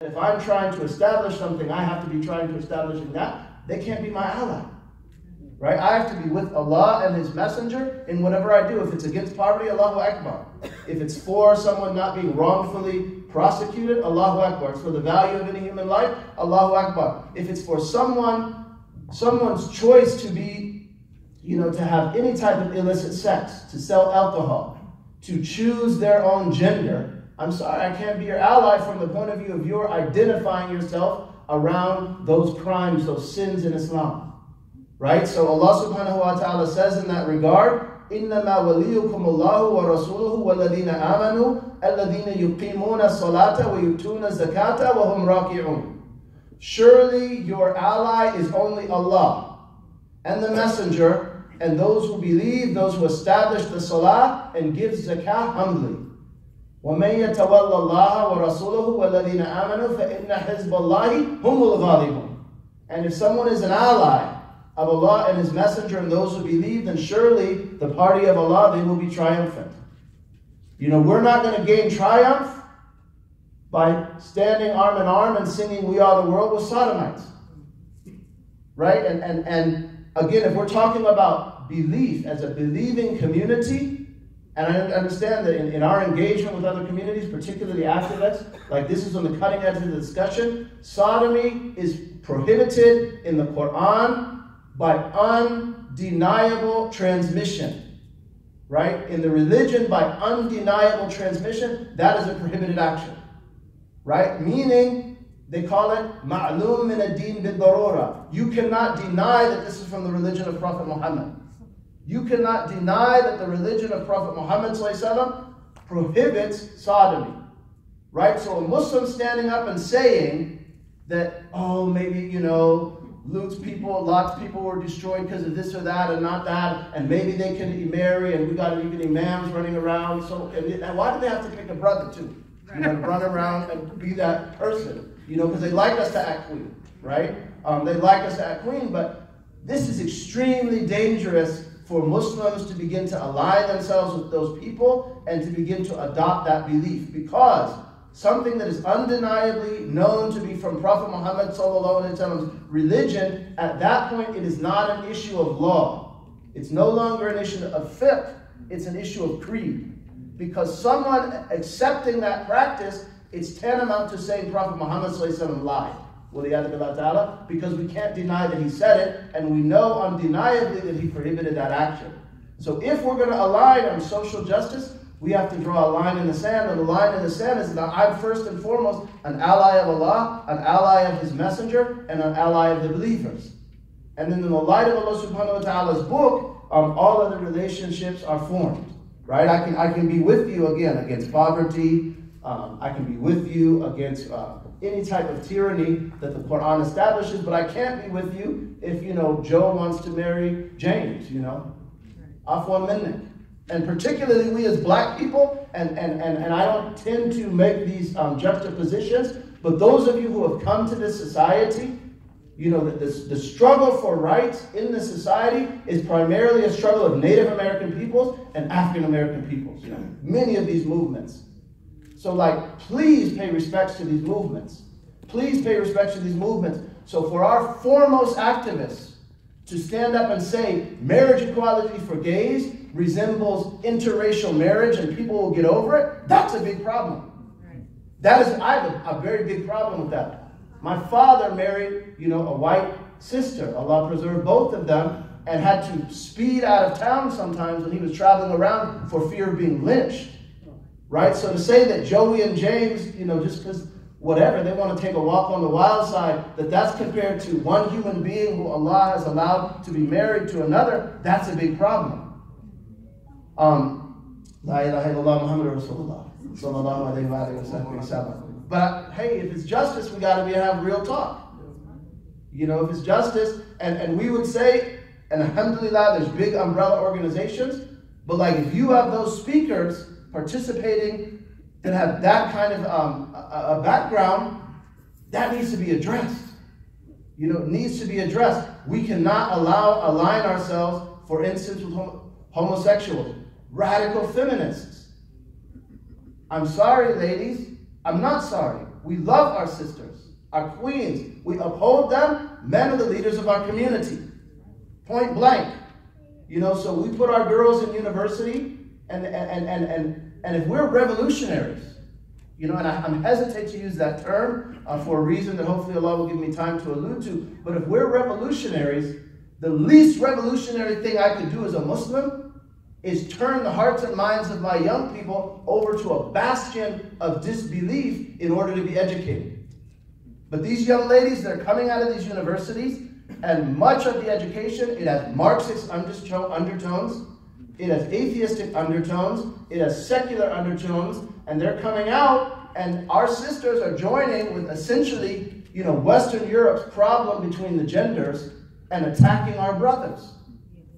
If I'm trying to establish something, I have to be trying to establish that. They can't be my ally. Right? I have to be with Allah and His Messenger in whatever I do. If it's against poverty, Allahu Akbar. If it's for someone not being wrongfully prosecuted, Allahu Akbar. It's for the value of any human life, Allahu Akbar. If it's for someone's choice to be, to have any type of illicit sex, to sell alcohol, to choose their own gender, I'm sorry, I can't be your ally from the point of view of your identifying yourself around those crimes, those sins in Islam. Right? So Allah subhanahu wa ta'ala says in that regard, إِنَّمَا وَلِيُّكُمُ اللَّهُ وَرَسُولُهُ وَالَّذِينَ آمَنُوا الَّذِينَ يُقِيمُونَ الصَّلَاةَ وَيُؤْتُونَ الزَّكَاةَ وَهُمْ رَاكِعُونَ. Surely your ally is only Allah and the Messenger and those who believe, those who establish the salah and give zakah humbly. وَمَن يَتَوَلَّ اللَّهَ وَرَسُولُهُ وَالَّذِينَ آمَنُوا فَإِنَّ حِزْبَ اللَّهِ هُمُ الْغَالِبُونَ. And if someone is an ally of Allah and His Messenger and those who believe, then surely the party of Allah, they will be triumphant. We're not going to gain triumph by standing arm in arm and singing We Are the World with sodomites. Right? And again, if we're talking about belief as a believing community, and I understand that in our engagement with other communities, particularly activists, like this is on the cutting edge of the discussion, sodomy is prohibited in the Quran by undeniable transmission. Right? In the religion, by undeniable transmission, that is a prohibited action. Right? Meaning, they call it ma'lum min ad-din bid-darura. You cannot deny that this is from the religion of Prophet Muhammad. You cannot deny that the religion of Prophet Muhammad ﷺ prohibits sodomy. Right? So a Muslim standing up and saying that, maybe, Lut's people, Lot's people were destroyed because of this or that and not that, and maybe they can marry, and we got even imams running around. So, and why do they have to pick a brother too? Run around and be that person. Because they like us to act queen, right? They like us to act queen, but this is extremely dangerous for Muslims to begin to ally themselves with those people and to begin to adopt that belief, because something that is undeniably known to be from Prophet Muhammad ﷺ's religion, at that point it is not an issue of law. It's no longer an issue of fiqh, it's an issue of creed. Because someone accepting that practice, it's tantamount to saying Prophet Muhammad ﷺ lied. Because we can't deny that he said it, and we know undeniably that he prohibited that action. So if we're going to align on social justice, we have to draw a line in the sand, and the line in the sand is that I'm first and foremost an ally of Allah, an ally of His Messenger, and an ally of the believers. And then in the light of Allah subhanahu wa ta'ala's book, all other relationships are formed. Right? I can be with you again against poverty. I can be with you against any type of tyranny that the Quran establishes, but I can't be with you if, Joe wants to marry James, Afwan minnik. And particularly we as black people, and I don't tend to make these juxtapositions, but those of you who have come to this society, the struggle for rights in this society is primarily a struggle of Native American peoples and African American peoples. Many of these movements. So please pay respects to these movements. Please pay respects to these movements. So for our foremost activists to stand up and say marriage equality for gays resembles interracial marriage and people will get over it, that's a big problem. I have a very big problem with that. My father married, a white sister. Allah preserve both of them, and had to speed out of town sometimes when he was traveling around for fear of being lynched. Right? So to say that Joey and James, just because whatever, they want to take a walk on the wild side, that's compared to one human being who Allah has allowed to be married to another, that's a big problem. La ilaha illallah Muhammadur Rasulullah sallallahu alayhi wa sallam. But hey, if it's justice, we got to have real talk. If it's justice, and we would say, and alhamdulillah, there's big umbrella organizations, but if you have those speakers participating that have that kind of a background, that needs to be addressed. It needs to be addressed. We cannot align ourselves, for instance, with homosexuals, radical feminists. I'm sorry, ladies. I'm not sorry. We love our sisters, our queens. We uphold them. Men are the leaders of our community. Point blank. You know, so we put our girls in university, and if we're revolutionaries, you know, and I'm hesitate to use that term for a reason that hopefully Allah will give me time to allude to, but if we're revolutionaries, the least revolutionary thing I could do as a Muslim is turn the hearts and minds of my young people over to a bastion of disbelief in order to be educated. But these young ladies that are coming out of these universities, and much of the education, it has Marxist undertones, it has atheistic undertones, it has secular undertones, and they're coming out, and our sisters are joining with essentially, you know, Western Europe's problem between the genders and attacking our brothers.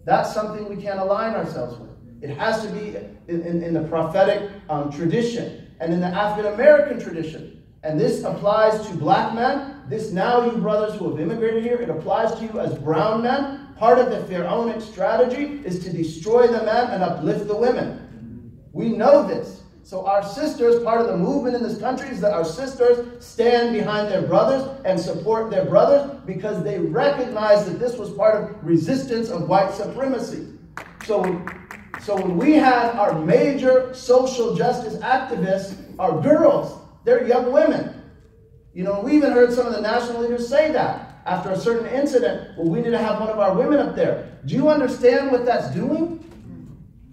That's something we can't align ourselves with. It has to be in the prophetic tradition and in the African American tradition. And this applies to black men. This now, you brothers who have immigrated here, it applies to you as brown men. Part of the Pharaonic strategy is to destroy the men and uplift the women. We know this. So our sisters, part of the movement in this country is that our sisters stand behind their brothers and support their brothers because they recognize that this was part of resistance of white supremacy. So when we have our major social justice activists, our girls, they're young women. You know, we even heard some of the national leaders say that after a certain incident, well, we need to have one of our women up there. Do you understand what that's doing?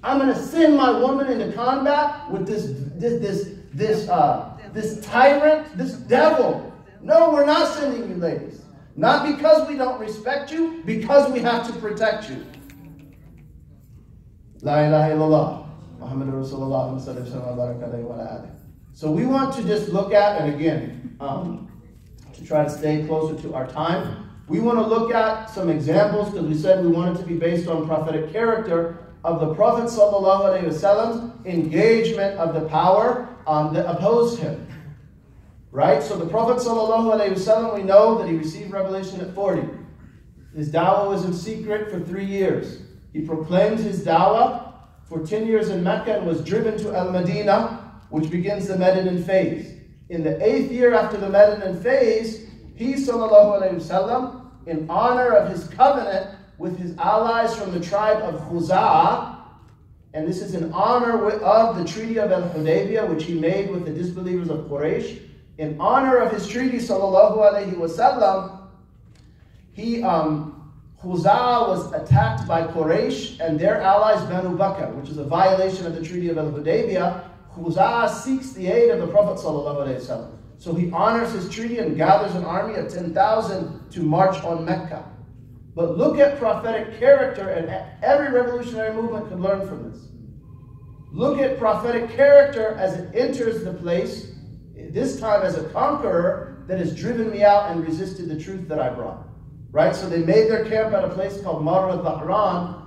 I'm going to send my woman into combat with this tyrant, this devil. No, we're not sending you, ladies. Not because we don't respect you, because we have to protect you. La ilaha illallah. Muhammadur Rasulullah sallallahu alaihi wasallam. So we want to just look at, and again, to try to stay closer to our time, we want to look at some examples because we said we want it to be based on prophetic character of the Prophet ﷺ's engagement of the power that opposed him. Right? So the Prophet ﷺ, we know that he received revelation at 40. His da'wah was in secret for 3 years. He proclaimed his da'wah for 10 years in Mecca and was driven to Al-Madinah, which begins the Medinan phase. In the 8th year after the Medinan phase, he ﷺ, in honor of his covenant with his allies from the tribe of Khuza'ah, and this is in honor of the treaty of Al-Hudaybiyah, which he made with the disbelievers of Quraysh. In honor of his treaty, sallallahu alaihi wasallam, Khuza'ah was attacked by Quraysh and their allies Banu Bakr, which is a violation of the treaty of Al-Hudaybiyah. Khuza'ah seeks the aid of the Prophet sallallahu alaihi wasallam. So he honors his treaty and gathers an army of 10,000 to march on Mecca. But look at prophetic character, and every revolutionary movement could learn from this. Look at prophetic character as it enters the place, this time as a conqueror that has driven me out and resisted the truth that I brought. Right? So they made their camp at a place called Marr al-Dhahran.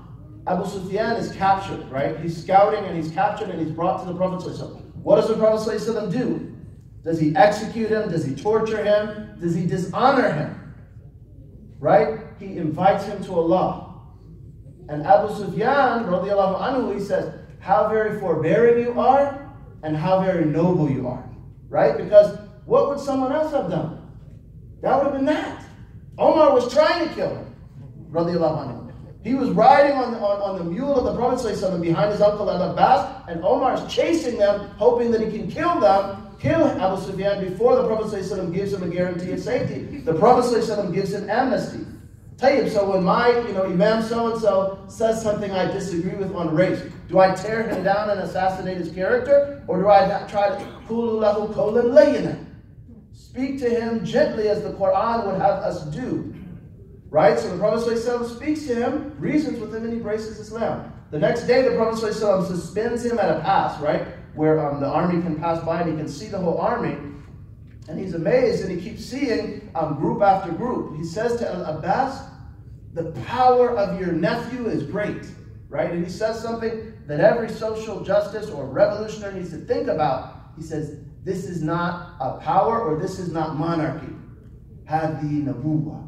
Abu Sufyan is captured, right? He's scouting and he's captured and he's brought to the Prophet ﷺ. What does the Prophet ﷺ do? Does he execute him? Does he torture him? Does he dishonor him? Right? He invites him to Allah. And Abu Sufyan, radiallahu anhu, he says, how very forbearing you are and how very noble you are. Right? Because what would someone else have done? That would have been that. Omar was trying to kill him, radiallahu anhu. He was riding on the mule of the Prophet ﷺ behind his uncle Al-Abbas, and Omar is chasing them, hoping that he can kill Abu Sufyan before the Prophet ﷺ gives him a guarantee of safety. The Prophet ﷺ gives him amnesty. So when my Imam so-and-so says something I disagree with on race, do I tear him down and assassinate his character? Or do I try to qulu lahu qawlan layyinan? Speak to him gently as the Quran would have us do. Right? So the Prophet ﷺ speaks to him, reasons with him, and he embraces Islam. The next day the Prophet ﷺ suspends him at a pass, right? Where the army can pass by and he can see the whole army. And he's amazed and he keeps seeing group after group. He says to Al-Abbas, the power of your nephew is great, right? And he says something that every social justice or revolutionary needs to think about. He says, this is not a power or this is not monarchy. Hadi nabuwa.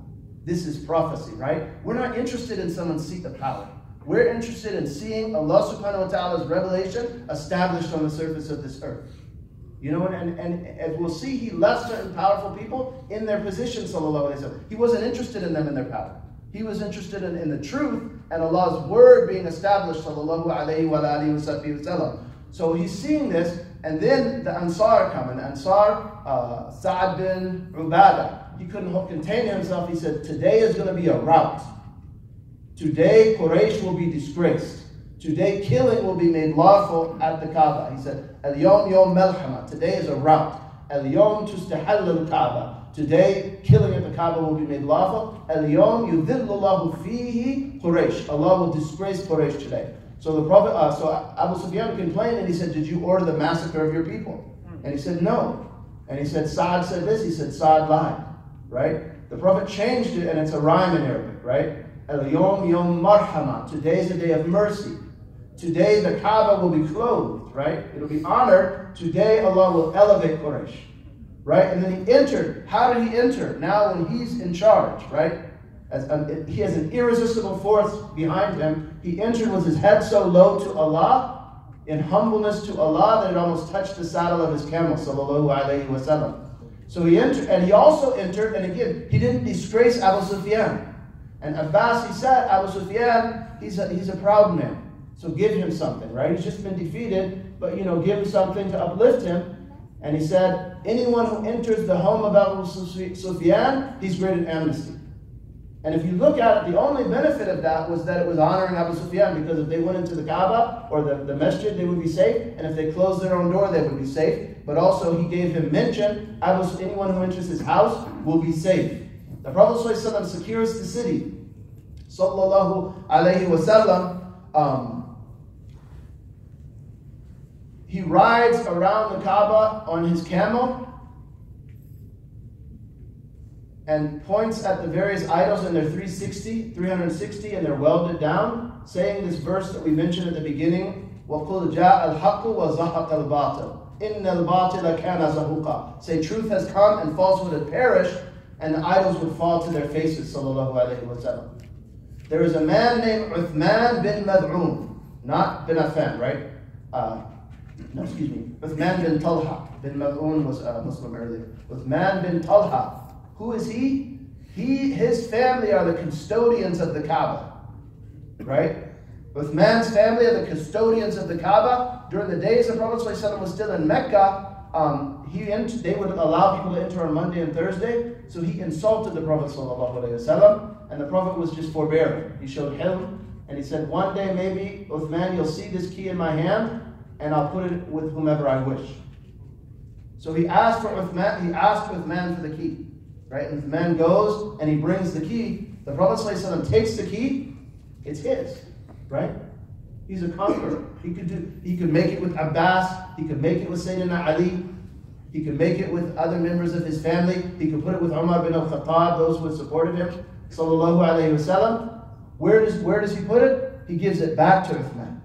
This is prophecy, right? We're not interested in someone's seat of power. We're interested in seeing Allah subhanahu wa ta'ala's revelation established on the surface of this earth. You know, and as we'll see, he left certain powerful people in their position, sallallahu alayhi wa sallam. He wasn't interested in them in their power. He was interested in the truth and Allah's word being established, sallallahu alayhi wa sallam. So he's seeing this, and then the Ansar come, and the Ansar, Sa'ad bin Ubadah, he couldn't contain himself. He said, today is going to be a rout. Today, Quraysh will be disgraced. Today, killing will be made lawful at the Kaaba. He said, Al-Yawm Yawm Malhama. Today is a rout. Al-Yawm Tustahall al-Kaaba. Today, killing at the Kaaba will be made lawful. Al-Yawm Yudhillullahu Fihi Quraysh. Allah will disgrace Quraysh today. So the Prophet, Abu Sufyan complained, and he said, did you order the massacre of your people? And he said, no. And he said, Sa'ad said this. He said, Sa'ad lied. Right? The Prophet changed it, and it's a rhyme in Arabic. Right? Al-Yawm Yawm Marhama. Today is a day of mercy. Today the Kaaba will be clothed, right? It'll be honored. Today Allah will elevate Quraysh, right? And then he entered. How did he enter? Now when he's in charge, right? He has an irresistible force behind him. He entered with his head so low to Allah, in humbleness to Allah, that it almost touched the saddle of his camel, sallallahu alayhi wa sallam. So he entered, and he also entered, and again, he didn't disgrace Abu Sufyan. And Abbas, he said, Abu Sufyan, he's a proud man. So give him something, right? He's just been defeated, but give him something to uplift him. And he said, anyone who enters the home of Abu Sufyan, he's granted amnesty. And if you look at it, the only benefit of that was that it was honoring Abu Sufyan, because if they went into the Kaaba or the masjid, they would be safe. And if they closed their own door, they would be safe. But also he gave him mention, anyone who enters his house will be safe. The Prophet ﷺ secures the city. Sallallahu alayhi wa sallam. He rides around the Kaaba on his camel and points at the various idols, and they're 360, and they're welded down, saying this verse that we mentioned at the beginning, وَقُلْ جَاءَ الْحَقُّ وَزَهَقَ الْبَاطِلُ إِنَّ الْبَاطِلَ كَانَ زَهُوقًا. Say, truth has come and falsehood had perished, and the idols would fall to their faces, sallallahu alayhi wa sallam. There is a man named Uthman bin Mad'un, not bin Affan, right? Uthman bin Talha. Bin Mad'un was a Muslim earlier. Uthman bin Talha. Who is he? His family are the custodians of the Kaaba. Right? Uthman's family are the custodians of the Kaaba. During the days the Prophet ﷺ was still in Mecca, they would allow people to enter on Monday and Thursday. So he insulted the Prophet ﷺ, and the Prophet was just forbearing. He showed him, and he said, one day maybe, Uthman, you'll see this key in my hand, and I'll put it with whomever I wish. So he asked Uthman for the key. Right? And Uthman goes and he brings the key. The Prophet ﷺ takes the key, it's his. Right? He's a conqueror. He could make it with Abbas, he could make it with Sayyidina Ali, he could make it with other members of his family, he could put it with Umar bin al-Khattab, those who had supported him. Sallallahu alayhi wa sallam. Where does he put it? He gives it back to Uthman.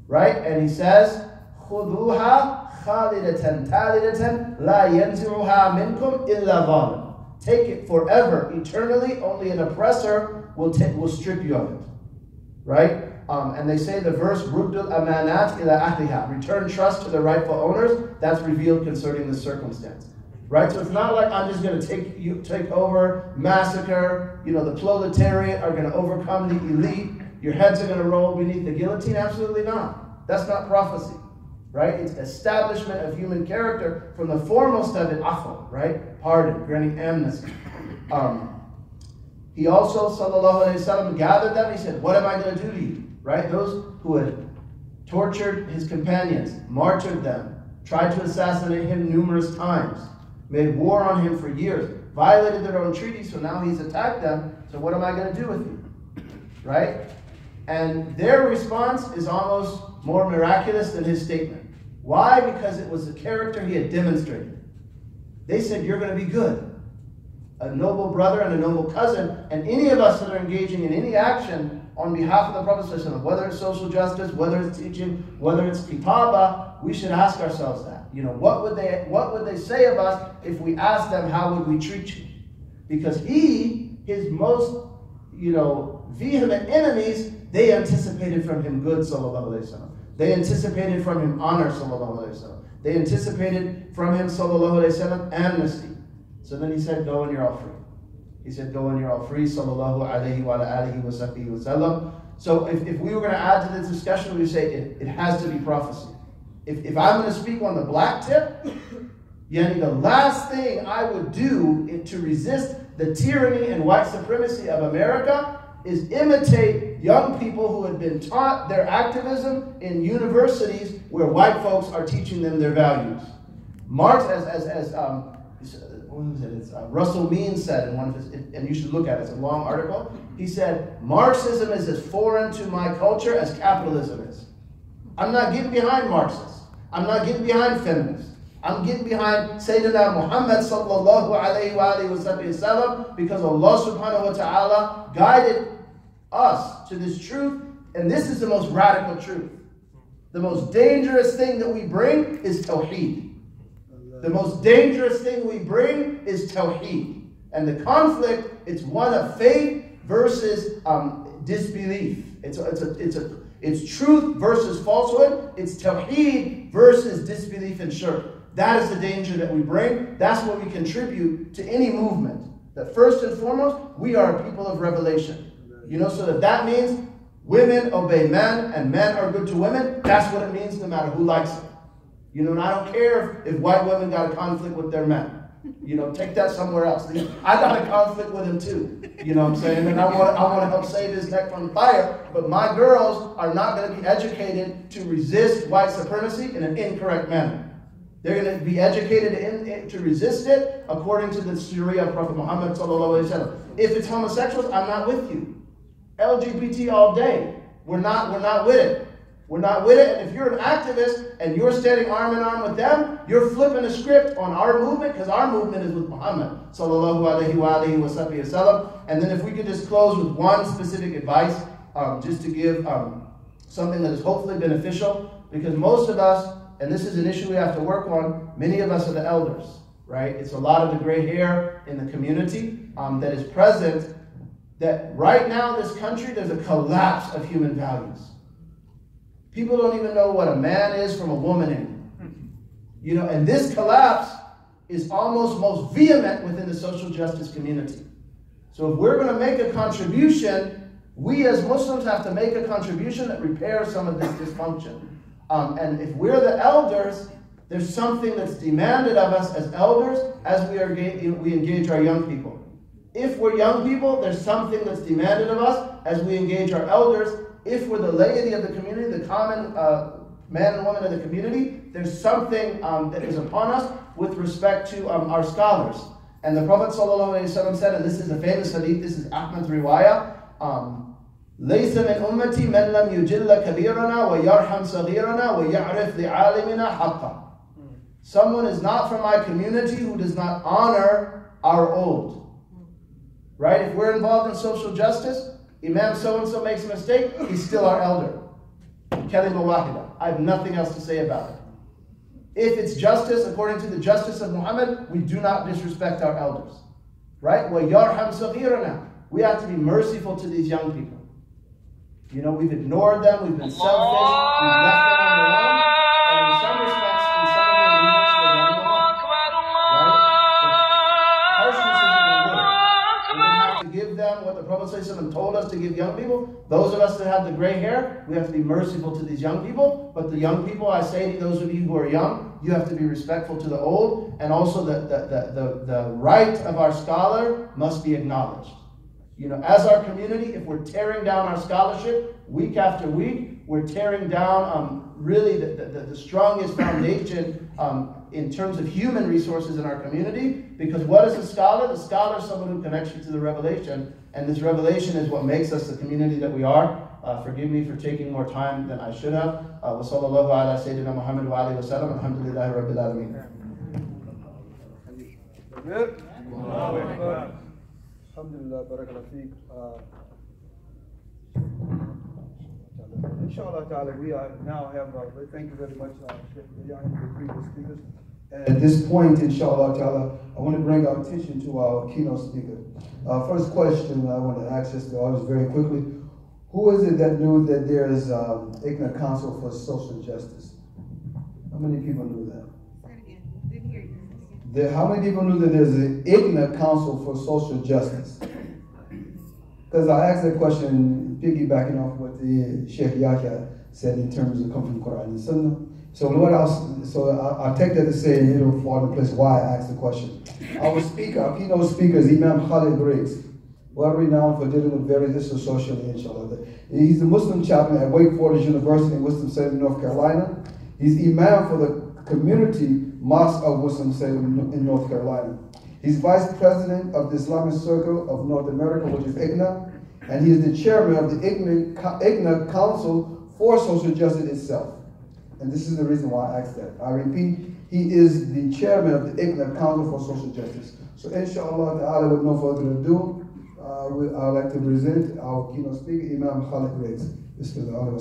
Right? And he says, خُذُوهَا خَالِدَةً تَالِدَةً لَا يَنْزِعُهَا مِنْكُمْ إِلَّا ظَالِمٌ. Take it forever, eternally, only an oppressor will strip you of it. Right? And they say the verse, رُدُّ الْأَمَانَاتِ إِلَىٰ أَهْلِهَا. Return trust to the rightful owners. That's revealed concerning the circumstance. Right? So it's not like I'm just going to take over, massacre, the proletariat are going to overcome the elite, your heads are going to roll beneath the guillotine. Absolutely not. That's not prophecy. Right? It's establishment of human character, from the foremost of it, afwa, right? Pardon, granting amnesty. He also, sallallahu alayhi wa sallam, gathered them. He said, what am I going to do to you? Right? Those who had tortured his companions, martyred them, tried to assassinate him numerous times, made war on him for years, violated their own treaties, so now he's attacked them. So what am I going to do with you? Right? And their response is almost more miraculous than his statement. Why? Because it was the character he had demonstrated. They said, you're going to be good. A noble brother and a noble cousin, and any of us that are engaging in any action on behalf of the Prophet ﷺ, whether it's social justice, whether it's teaching, whether it's kitabah, we should ask ourselves that. What would they say of us if we asked them, how would we treat you? Because his most, vehement enemies, they anticipated from him good, sallallahu alayhi wa sallam. They anticipated from him honor, sallallahu alayhi wa sallam. They anticipated from him, sallallahu alayhi wa sallam, amnesty. So then he said, go and you're all free. He said, go and you're all free, sallallahu alayhi wa alihi wa sahbihi wa sallam. So if we were going to add to this discussion, we would say it has to be prophecy. If I'm going to speak on the black tip, the last thing I would do to resist the tyranny and white supremacy of America is imitate young people who had been taught their activism in universities where white folks are teaching them their values. Marx, Russell Means said in one of his, and you should look at it, it's a long article. He said, Marxism is as foreign to my culture as capitalism is. I'm not getting behind Marxists. I'm not getting behind feminists. I'm getting behind Sayyidina Muhammad sallallahu alayhi wa sallam because Allah subhanahu wa ta'ala guided us to this truth, and this is the most radical truth. The most dangerous thing that we bring is tawheed. The most dangerous thing we bring is tawheed. And the conflict, it's one of faith versus disbelief. It's truth versus falsehood. It's tawheed versus disbelief and shirk. That is the danger that we bring. That's what we contribute to any movement. That first and foremost, we are people of revelation. So that means women obey men and men are good to women. That's what it means no matter who likes it. And I don't care if white women got a conflict with their men. Take that somewhere else. I got a conflict with him too. You know what I'm saying? And I want to help save his neck from fire. But my girls are not going to be educated to resist white supremacy in an incorrect manner. They're going to be educated to resist it according to the Sharia of Prophet Muhammad sallallahu alaihi wasallam. If it's homosexuals, I'm not with you. LGBT all day. We're not with it. We're not with it. And if you're an activist and you're standing arm in arm with them, you're flipping a script on our movement because our movement is with Muhammad sallallahu alaihi wa alihi wa sallam. And then if we could just close with one specific advice, just to give something that is hopefully beneficial, because most of us, and this is an issue we have to work on, many of us are the elders, right? It's a lot of the gray hair in the community that is present, that right now in this country, there's a collapse of human values. People don't even know what a man is from a woman anymore. And this collapse is almost most vehement within the social justice community. So if we're going to make a contribution, we as Muslims have to make a contribution that repairs some of this dysfunction. And if we're the elders, there's something that's demanded of us as elders as we engage our young people. If we're young people, there's something that's demanded of us as we engage our elders. If we're the laity of the community, the common man and woman of the community, there's something that is upon us with respect to our scholars. And the Prophet ﷺ said, and this is a famous hadith, this is Ahmad's riwayah, لَيْسَ مِنْ أُمَّتِي مَنْ لَمْ يُجِلَّ كَبِيرَنَا وَيَرْحَمْ صَغِيرَنَا وَيَعْرِفْ لِعَالِمِنَا حَقًّا. Someone is not from my community who does not honor our old. Right? If we're involved in social justice, Imam so-and-so makes a mistake, he's still our elder. Kalima wahida. I have nothing else to say about it. If it's justice, according to the justice of Muhammad, we do not disrespect our elders. Right? وَيَرْحَمْ صَغِيرَنَا. We have to be merciful to these young people. We've ignored them, we've been selfish, we've left them on their own, and in some respects, in some of their movements, we're letting them off. Right? Harshness isn't going to work. We have to give them what the Prophet ﷺ told us to give young people. Those of us that have the gray hair, we have to be merciful to these young people. But the young people, I say to those of you who are young, you have to be respectful to the old, and also the right of our scholar must be acknowledged. As our community, if we're tearing down our scholarship week after week, we're tearing down really the strongest foundation in terms of human resources in our community. Because what is a scholar? The scholar is someone who connects you to the revelation. And this revelation is what makes us the community that we are. Forgive me for taking more time than I should have. Wa sallallahu ala Sayyidina Muhammad wa alihi wa sallam. Alhamdulillahi Rabbil Alameen. Alhamdulillah, barakallah feek. Inshallah ta'ala, we now have, thank you very much, Shaykh, the previous speakers. And at this point, inshallah ta'ala, I want to bring our attention to our keynote speaker. First question I want to ask this to all very quickly. Who is it that knew that there is ICNA Council for Social Justice? How many people knew that? How many people knew that there's an ICNA Council for Social Justice? Because I asked that question piggybacking off what the Shaykh Yahya said in terms of coming from Quran and Sunnah. So what else? So I'll take that to say it'll fall into place why I asked the question. Our speaker, our keynote speaker is Imam Khalid Griggs, well renowned for dealing with various issues socially, inshallah. He's the Muslim chaplain at Wake Forest University in Winston-Salem, North Carolina. He's Imam for the Community Mosque of Winston-Salem in North Carolina. He's Vice President of the Islamic Circle of North America, which is ICNA, and he is the chairman of the ICNA Council for Social Justice itself. And this is the reason why I asked that. I repeat, he is the chairman of the ICNA Council for Social Justice. So inshallah ta'ala, with no further ado, I'd like to present our keynote speaker, Imam Khalid Griggs. Bismillah.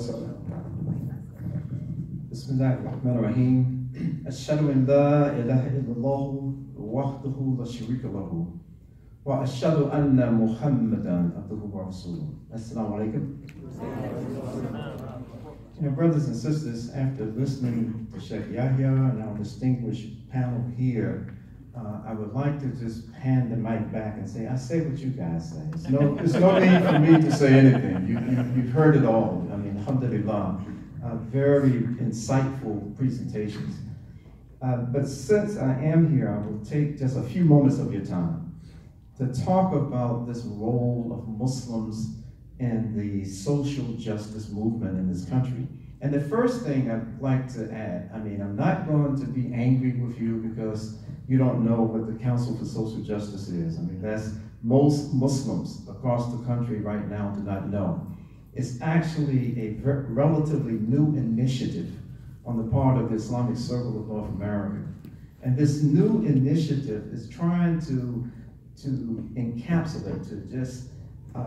Bismillah ar-Rahman ar-Rahim. Ashhadu an la ilaha illallah wahdahu la sharika lahu. Wa ashhadu anna Muhammadan abduhu wa rasuluh. Assalamu alaikum. Brothers and sisters, after listening to Shaykh Yahya and our distinguished panel here, I would like to just hand the mic back and say, I say what you guys say. It's no need for me to say anything. You've heard it all. I mean, alhamdulillah, very insightful presentations. But since I am here, I will take just a few moments of your time to talk about this role of Muslims and the social justice movement in this country. And the first thing I'd like to add, I mean, I'm not going to be angry with you because you don't know what the Council for Social Justice is. I mean, that's most Muslims across the country right now do not know. It's actually a relatively new initiative on the part of the Islamic Circle of North America. And this new initiative is trying to encapsulate, to just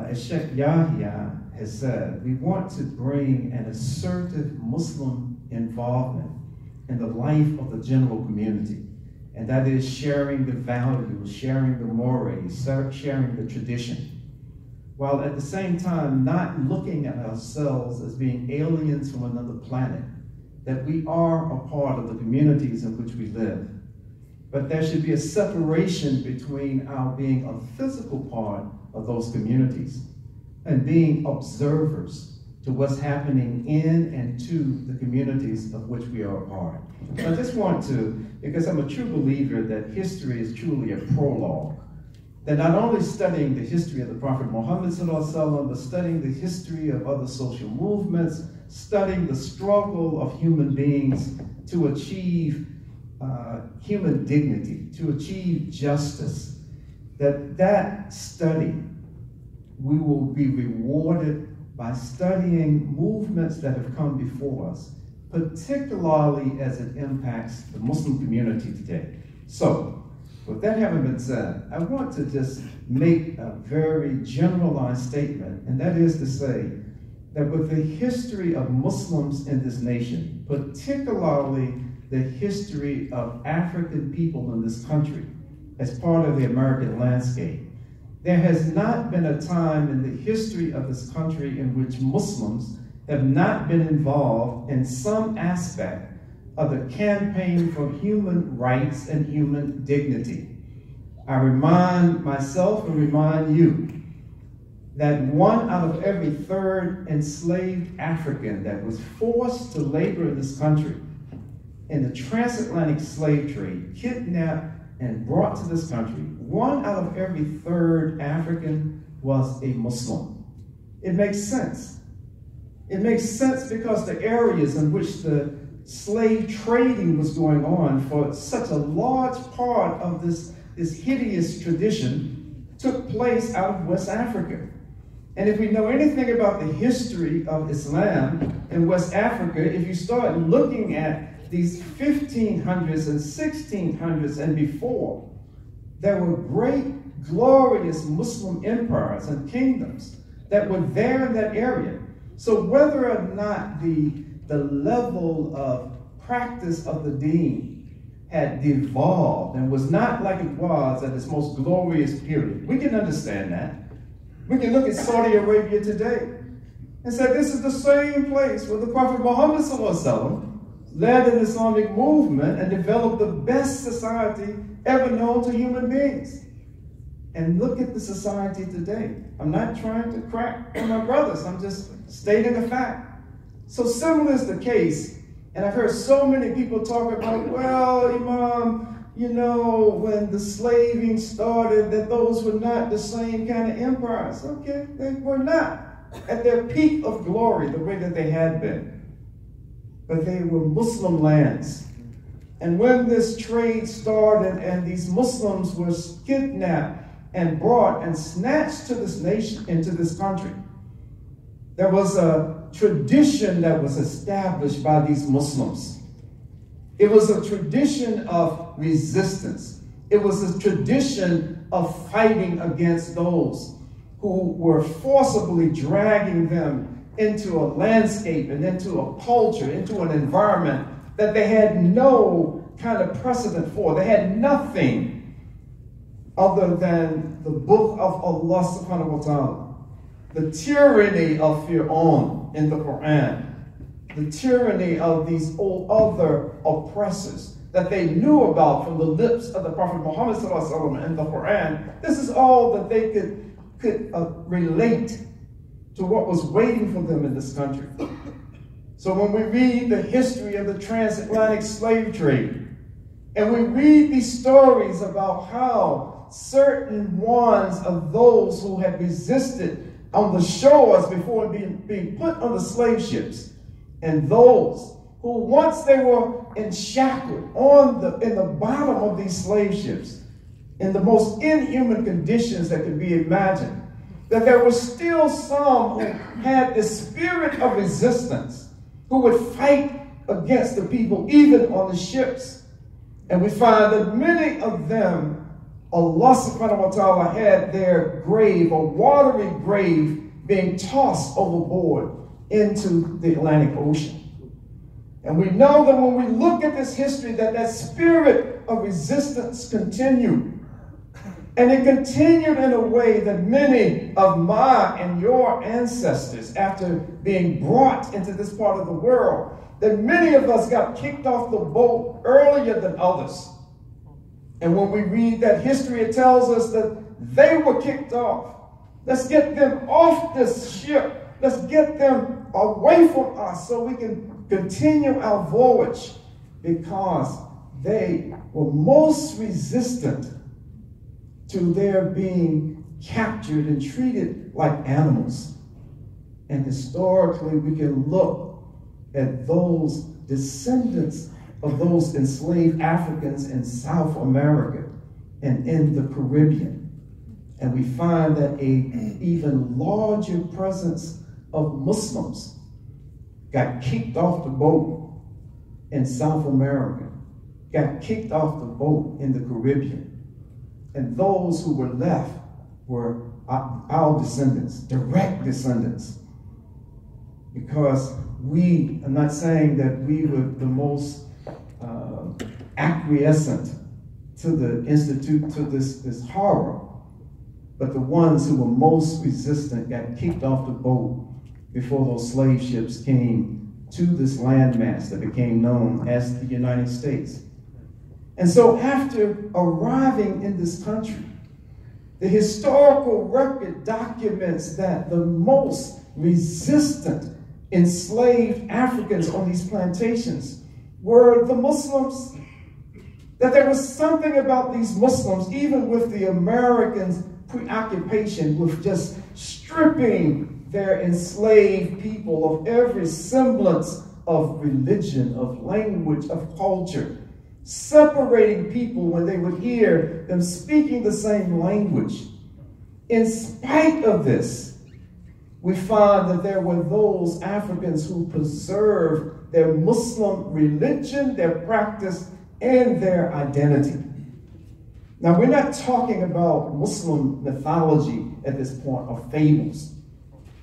as Shaykh Yahya has said, we want to bring an assertive Muslim involvement in the life of the general community. And that is sharing the values, sharing the mores, sharing the tradition. While at the same time not looking at ourselves as being aliens from another planet, that we are a part of the communities in which we live. But there should be a separation between our being a physical part of those communities and being observers to what's happening in and to the communities of which we are a part. So I just want to, because I'm a true believer that history is truly a prologue, that not only studying the history of the Prophet Muhammad ﷺ, but studying the history of other social movements, studying the struggle of human beings to achieve human dignity, to achieve justice, that study, we will be rewarded by studying movements that have come before us, particularly as it impacts the Muslim community today. So, with that having been said, I want to just make a very generalized statement, and that is to say that with the history of Muslims in this nation, particularly the history of African people in this country as part of the American landscape, there has not been a time in the history of this country in which Muslims have not been involved in some aspect of the campaign for human rights and human dignity. I remind myself and remind you that 1 out of every 3rd enslaved African that was forced to labor in this country in the transatlantic slave trade, kidnapped and brought to this country, 1 out of every 3rd African was a Muslim. It makes sense. It makes sense because the areas in which the slave trading was going on for such a large part of this hideous tradition took place out of West Africa. And if we know anything about the history of Islam in West Africa, if you start looking at these 1500s and 1600s and before, there were great, glorious Muslim empires and kingdoms that were there in that area. So whether or not the level of practice of the deen had devolved and was not like it was at its most glorious period, we can understand that. We can look at Saudi Arabia today and say this is the same place where the Prophet Muhammad ﷺ led an Islamic movement and developed the best society ever known to human beings. And look at the society today. I'm not trying to crack on my brothers. I'm just stating a fact. So similar is the case. And I've heard so many people talk about, well, Imam, you know, when the slaving started, that those were not the same kind of empires. Okay, they were not at their peak of glory the way that they had been. But they were Muslim lands. And when this trade started and these Muslims were kidnapped and brought and snatched to this nation, into this country, there was a tradition that was established by these Muslims. It was a tradition of resistance. It was a tradition of fighting against those who were forcibly dragging them into a landscape and into a culture, into an environment that they had no kind of precedent for. They had nothing other than the book of Allah subhanahu wa ta'ala, the tyranny of Fir'aun in the Quran, the tyranny of these other oppressors that they knew about from the lips of the Prophet Muhammad sallallahu alaihi wasallam in the Quran. This is all that they could relate to what was waiting for them in this country. So when we read the history of the transatlantic slave trade, and we read these stories about how certain ones of those who had resisted on the shores before being put on the slave ships, and those who once they were enshackled in the bottom of these slave ships, in the most inhuman conditions that could be imagined, that there were still some who had the spirit of resistance, who would fight against the people even on the ships. And we find that many of them, Allah subhanahu wa ta'ala had their grave, a watery grave, being tossed overboard into the Atlantic Ocean. And we know that when we look at this history, that spirit of resistance continued. And it continued in a way that many of my and your ancestors, after being brought into this part of the world, that many of us got kicked off the boat earlier than others. And when we read that history, it tells us that they were kicked off. Let's get them off this ship. Let's get them away from us so we can continue our voyage, because they were most resistant to their being captured and treated like animals. And historically, we can look at those descendants of those enslaved Africans in South America and in the Caribbean. And we find that an even larger presence of Muslims got kicked off the boat in South America, got kicked off the boat in the Caribbean. And those who were left were our descendants, direct descendants. Because I'm not saying that we were the most acquiescent to the institute, to this horror, but the ones who were most resistant got kicked off the boat before those slave ships came to this landmass that became known as the United States. And so after arriving in this country, the historical record documents that the most resistant enslaved Africans on these plantations were the Muslims. That there was something about these Muslims, even with the Americans' preoccupation with just stripping their enslaved people of every semblance of religion, of language, of culture, separating people when they would hear them speaking the same language. In spite of this, we find that there were those Africans who preserved their Muslim religion, their practice, and their identity. Now, we're not talking about Muslim mythology at this point, or fables.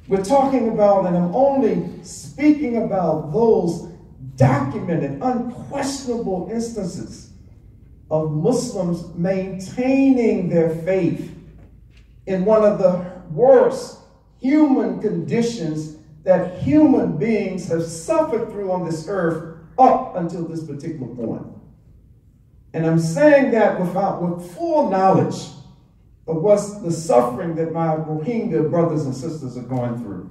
We're talking about, and I'm only speaking about those documented, unquestionable instances of Muslims maintaining their faith in one of the worst human conditions that human beings have suffered through on this earth up until this particular point. And I'm saying that with full knowledge of what's the suffering that my Rohingya brothers and sisters are going through.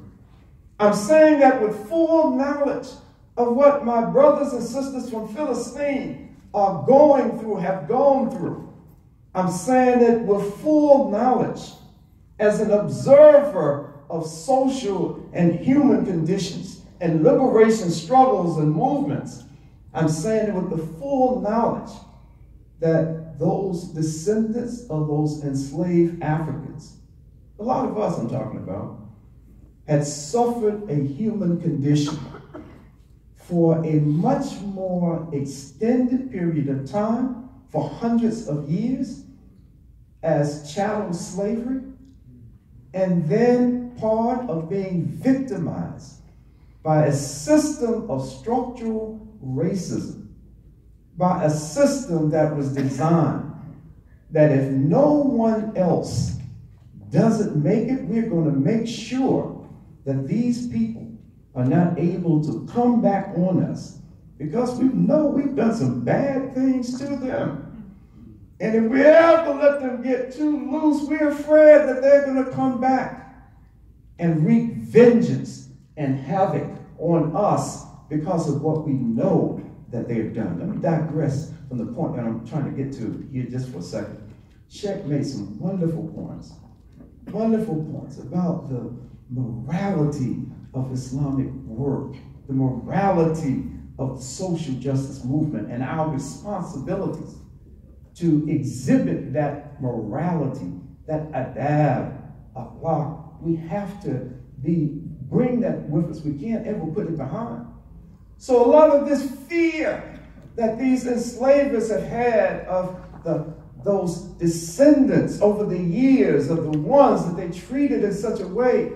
I'm saying that with full knowledge of what my brothers and sisters from Philistine are going through, have gone through. I'm saying it with full knowledge as an observer of social and human conditions and liberation struggles and movements. I'm saying it with the full knowledge that those descendants of those enslaved Africans, a lot of us I'm talking about, had suffered a human condition for a much more extended period of time, for hundreds of years, as chattel slavery, and then part of being victimized by a system of structural racism, by a system that was designed that if no one else doesn't make it, we're going to make sure that these people are not able to come back on us because we know we've done some bad things to them. And if we ever let them get too loose, we're afraid that they're going to come back and wreak vengeance and havoc on us because of what we know that they've done. Let me digress from the point that I'm trying to get to here just for a second. Shaykh made some wonderful points about the morality of Islamic work, the morality of the social justice movement, and our responsibilities to exhibit that morality, that adab, akhlaq. We have to bring that with us. We can't ever put it behind. So a lot of this fear that these enslavers have had of those descendants over the years, of the ones that they treated in such a way,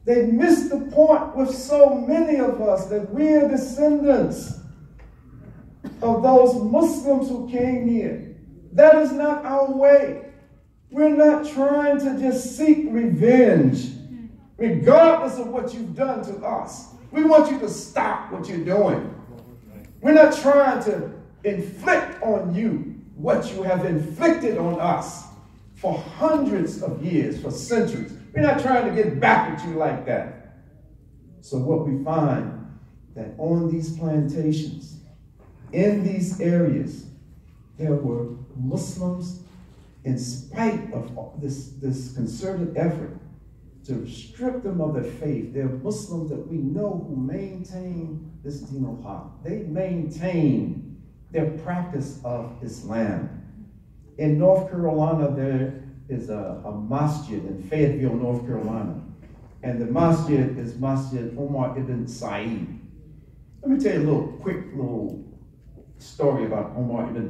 they missed the point with so many of us that we're descendants of those Muslims who came here. That is not our way. We're not trying to just seek revenge, regardless of what you've done to us. We want you to stop what you're doing. We're not trying to inflict on you what you have inflicted on us for hundreds of years, for centuries. We're not trying to get back at you like that. So what we find that on these plantations, in these areas, there were Muslims, in spite of this concerted effort to strip them of their faith. There are Muslims that we know who maintain this deen al-haq. They maintain their practice of Islam. In North Carolina, there is a masjid in Fayetteville, North Carolina. And the masjid is Masjid Omar ibn Said. Let me tell you a quick little story about Omar ibn